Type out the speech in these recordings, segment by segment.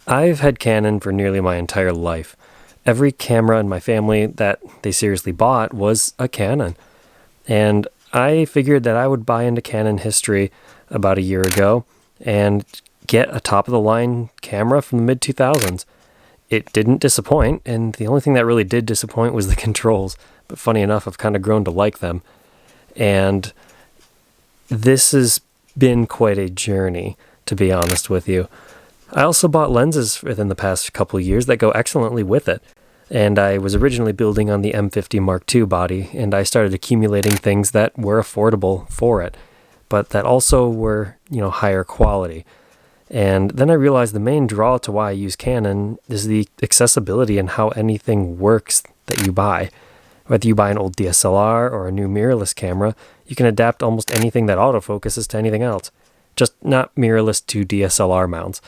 I've had Canon for nearly my entire life. Every camera in my family that they seriously bought was a Canon. And I figured that I would buy into Canon history about a year ago and get a top of the line camera from the mid 2000s. It didn't disappoint, and the only thing that really did disappoint was the controls. But funny enough, I've kind of grown to like them. And this has been quite a journey, to be honest with you. I also bought lenses within the past couple of years that go excellently with it. And I was originally building on the M50 Mark II body, and I started accumulating things that were affordable for it, but that also were, higher quality. And then I realized the main draw to why I use Canon is the accessibility and how anything works that you buy. Whether you buy an old DSLR or a new mirrorless camera, you can adapt almost anything that autofocuses to anything else, just not mirrorless to DSLR mounts.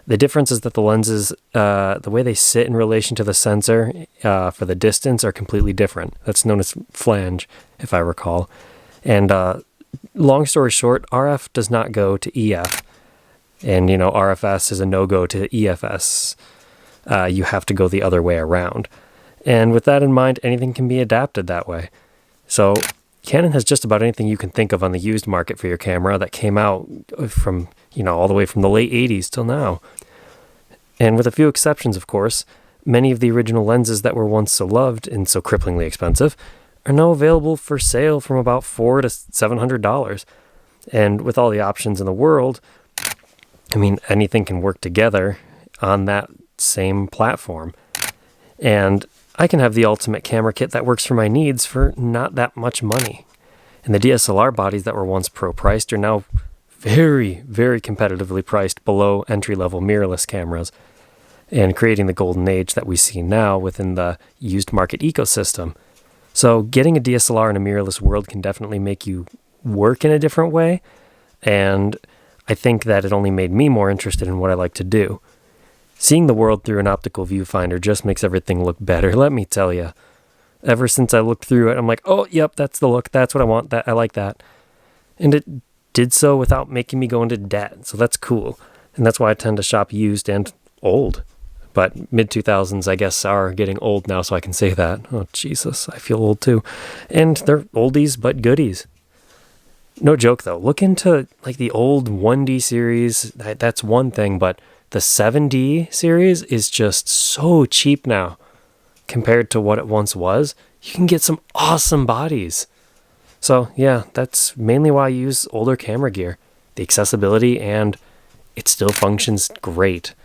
The difference is that the lenses, the way they sit in relation to the sensor for the distance are completely different. That's known as flange, if I recall. And long story short, RF does not go to EF. And, RFS is a no-go to EFS. You have to go the other way around. And with that in mind, anything can be adapted that way. So Canon has just about anything you can think of on the used market for your camera that came out from, all the way from the late 80s till now. And with a few exceptions, of course, many of the original lenses that were once so loved and so cripplingly expensive are now available for sale from about $400 to $700. And with all the options in the world, anything can work together on that same platform. And I can have the ultimate camera kit that works for my needs for not that much money. And the DSLR bodies that were once pro-priced are now very, very competitively priced below entry-level mirrorless cameras, and creating the golden age that we see now within the used market ecosystem. So getting a DSLR in a mirrorless world can definitely make you work in a different way, and I think that it only made me more interested in what I like to do. Seeing the world through an optical viewfinder just makes everything look better, let me tell you. Ever since I looked through it, I'm like, oh, yep, that's the look, that's what I want, I like that. And it did so without making me go into debt, so that's cool. And that's why I tend to shop used and old. But mid-2000s, I guess, are getting old now, so I can say that. Oh, Jesus, I feel old too. And they're oldies but goodies. No joke, though. Look into the old 1D series. That's one thing, but the 7D series is just so cheap now compared to what it once was. You can get some awesome bodies. So, yeah, that's mainly why I use older camera gear. The accessibility, and it still functions great.